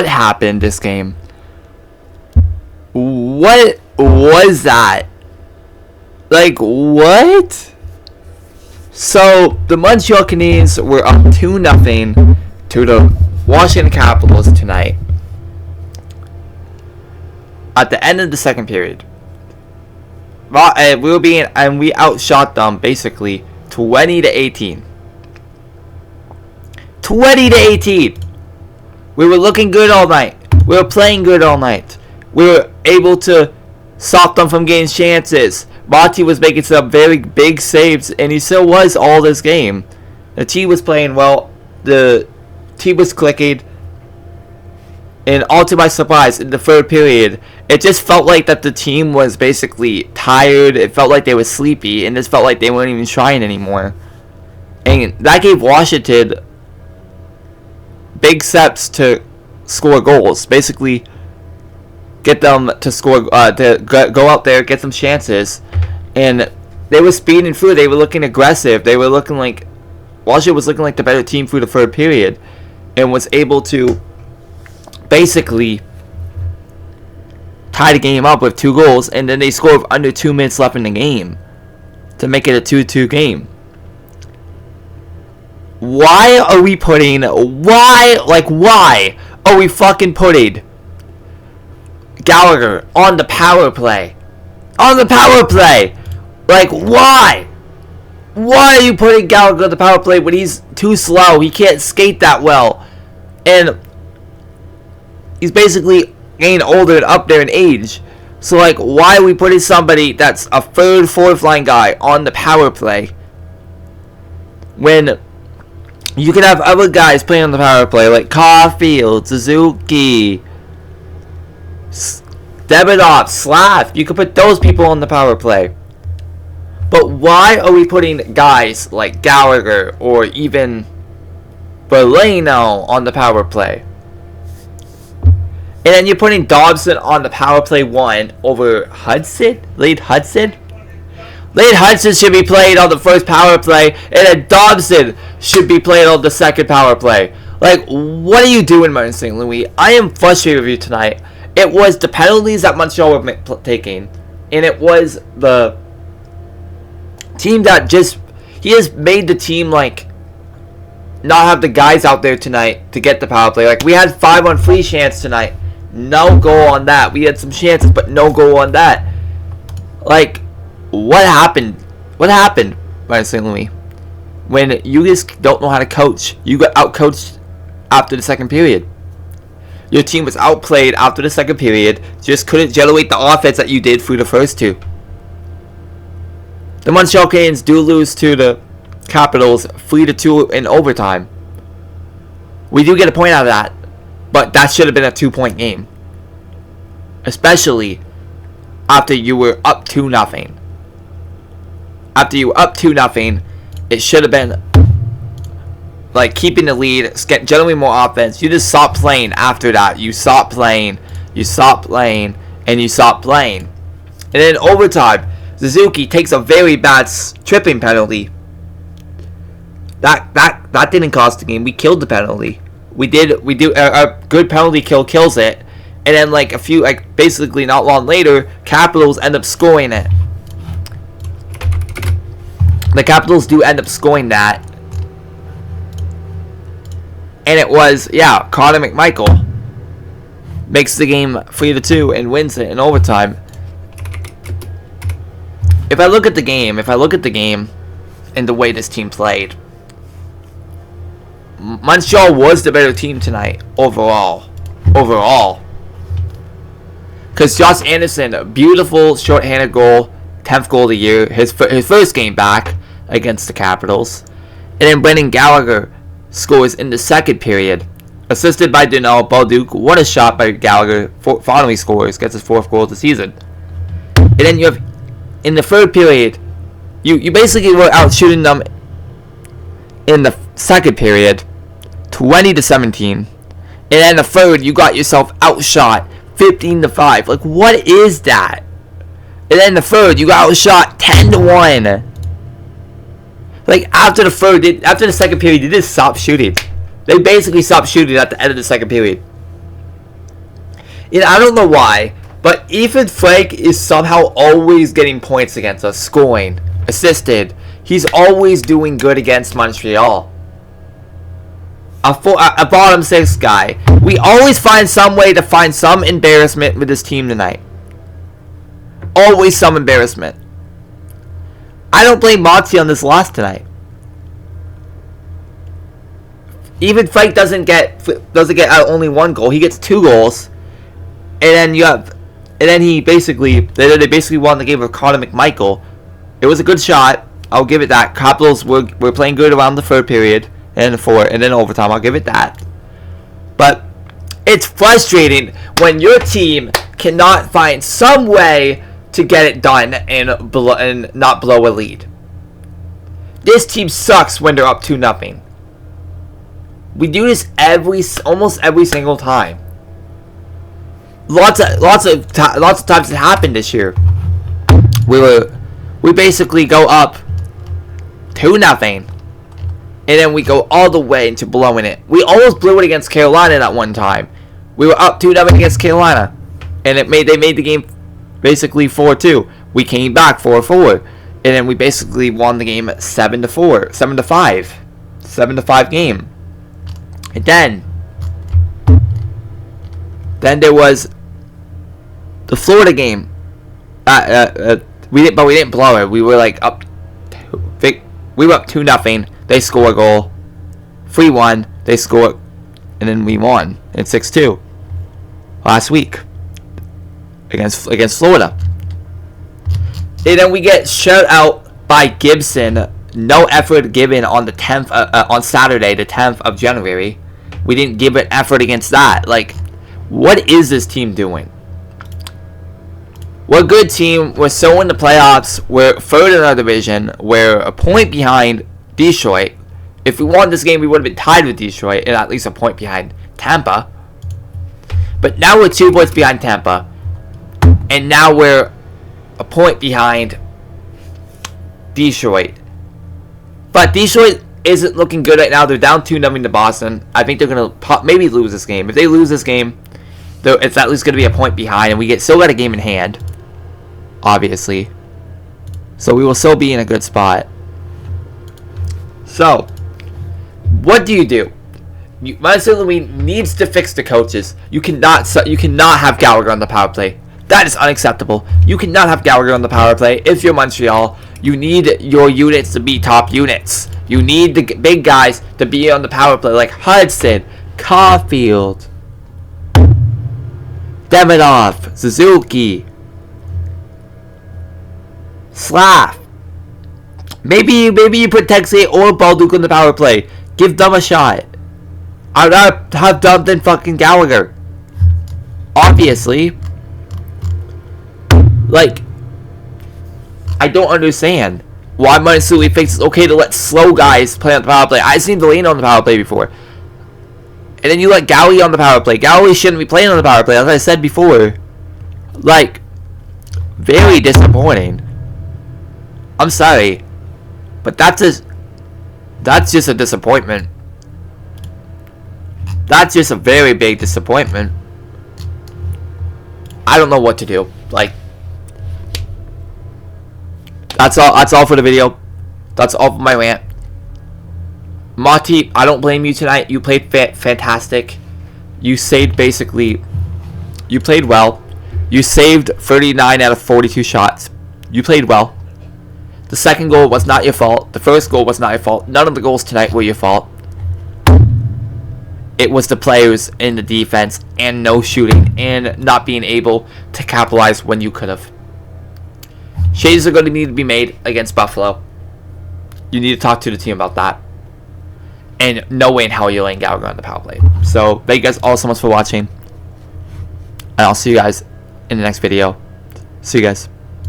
what happened this game? What was that? Like, what? So, the Montreal Canadiens were up 2-0 to the Washington Capitals tonight. At the end of the second period. We outshot them basically 20-18. 20-18. We were looking good all night. We were playing good all night. We were able to stop them from getting chances. Monty was making some very big saves, and he still was all this game. The team was playing well. The team was clicking. And all to my surprise, in the third period, it just felt like that the team was basically tired. It felt like they were sleepy, and it felt like they weren't even trying anymore. And that gave Washington big steps to score goals. Basically, get them to score, to go out there, get some chances. And they were speeding through. They were looking aggressive. They were looking like, Washington was looking like the better team through the third period, and was able to basically tie the game up with 2 goals, and then they scored with under 2 minutes left in the game to make it a 2-2 game. Why are we fucking putting Gallagher on the power play? On the power play! Like, why? Why are you putting Gallagher on the power play when he's too slow? He can't skate that well. And he's basically getting older and up there in age. So, like, why are we putting somebody that's a third, fourth line guy on the power play when you can have other guys playing on the power play, like Caulfield, Suzuki, Debitov, Slav? You could put those people on the power play. But why are we putting guys like Gallagher or even Berlino on the power play? And then you're putting Dobson on the power play 1 over Hudson? Late Hudson? Late Hudson should be played on the first power play, and then Dobson should be played on the second power play. Like, what are you doing, Martin St. Louis? I am frustrated with you tonight. It was the penalties that Montreal were taking, and it was the team that he has made the team, like, not have the guys out there tonight to get the power play. Like, we had 5-on-3 chance tonight. No goal on that. We had some chances, but no goal on that. Like, what happened? What happened, Martin St. Louis? When you just don't know how to coach. You got outcoached after the second period. Your team was outplayed after the second period. Just couldn't generate the offense that you did through the first 2. The Montreal Canadiens do lose to the Capitals 3-2 in overtime. We do get a point out of that, but that should have been a 2-point game. Especially after you were up 2-0. After you were up 2-0, it should have been like keeping the lead, generating more offense. You just stopped playing after that. You stopped playing, and you stopped playing. And then overtime, Suzuki takes a very bad tripping penalty. That didn't cost the game. We killed the penalty. We do a good penalty kill kills it, and then basically not long later, Capitals end up scoring it. The Capitals do end up scoring that, and it was Connor McMichael makes the game 3-2 and wins it in overtime. If I look at the game and the way this team played, Montreal was the better team tonight overall. Because Josh Anderson, a beautiful short-handed goal, 10th goal of the year, his first game back against the Capitals. And then Brendan Gallagher scores in the second period, assisted by Donald Balduc. What a shot by Gallagher! Finally scores, gets his 4th goal of the season. And then you have, in the third period, you basically were out shooting them in the second period, 20-17. And then the third, you got yourself outshot 15-5. Like, what is that? And then the third, you got outshot 10-1. Like, after the second period, they just stopped shooting. They basically stopped shooting at the end of the second period. And I don't know why, but Ethan Frank is somehow always getting points against us, scoring, assisted. He's always doing good against Montreal. A bottom 6 guy. We always find some way to find some embarrassment with this team tonight. Always some embarrassment. I don't blame Monty on this loss tonight. Even Frank doesn't get only 1 goal. He gets 2 goals, and then they basically won the game with Connor McMichael. It was a good shot. I'll give it that. Capitals were playing good around the 3rd period and the 4th, and then overtime. I'll give it that. But it's frustrating when your team cannot find some way to get it done and not blow a lead. This team sucks when they're up 2-0. We do this almost every single time. Lots of times it happened this year. We basically go up 2-0, and then we go all the way into blowing it. We almost blew it against Carolina that one time. We were up 2-0 against Carolina, and they made the game basically 4-2. We came back 4-4, and then we basically won the game 7-4, 7-5, 7-5 game. And then there was the Florida game. We didn't blow it. We were up 2-0. They score a goal. 3-1. They score, and then we won in 6-2 last week against Florida. And then we get shut out by Gibson. No effort given on the 10th on Saturday, the 10th of January. We didn't give an effort against that. What is this team doing? We're a good team. We're so in the playoffs. We're 3rd in our division. We're a point behind Detroit. If we won this game, we would have been tied with Detroit and at least a point behind Tampa. But now we're 2 points behind Tampa. And now we're a point behind Detroit. But Detroit isn't looking good right now. They're down 2-0 to Boston. I think they're going to maybe lose this game. If they lose this game, it's at least going to be a point behind. And we still got a game in hand, obviously. So we will still be in a good spot. So, what do? Montreal needs to fix the coaches. You cannot have Gallagher on the power play. That is unacceptable. You cannot have Gallagher on the power play. If you're Montreal, you need your units to be top units. You need the big guys to be on the power play, like Hudson, Caulfield, Demidov, Suzuki, Slav. Maybe you put Texas or Balduke on the power play. Give them a shot. I'd rather have them than fucking Gallagher. Obviously. I don't understand why Montreal thinks it's okay to let slow guys play on the power play. I've seen Delaney on the power play before. And then you let Galley on the power play. Galley shouldn't be playing on the power play, as I said before. Very disappointing. I'm sorry. But that's just a disappointment. That's just a very big disappointment. I don't know what to do. That's all for the video. That's all for my rant. Monty, I don't blame you tonight. You played fantastic. You played well. You saved 39 out of 42 shots. You played well. The second goal was not your fault. The first goal was not your fault. None of the goals tonight were your fault. It was the players in the defense and no shooting and not being able to capitalize when you could have. Changes are going to need to be made against Buffalo. You need to talk to the team about that. And no way in hell you're letting Gallagher on the power play. So, thank you guys all so much for watching. And I'll see you guys in the next video. See you guys.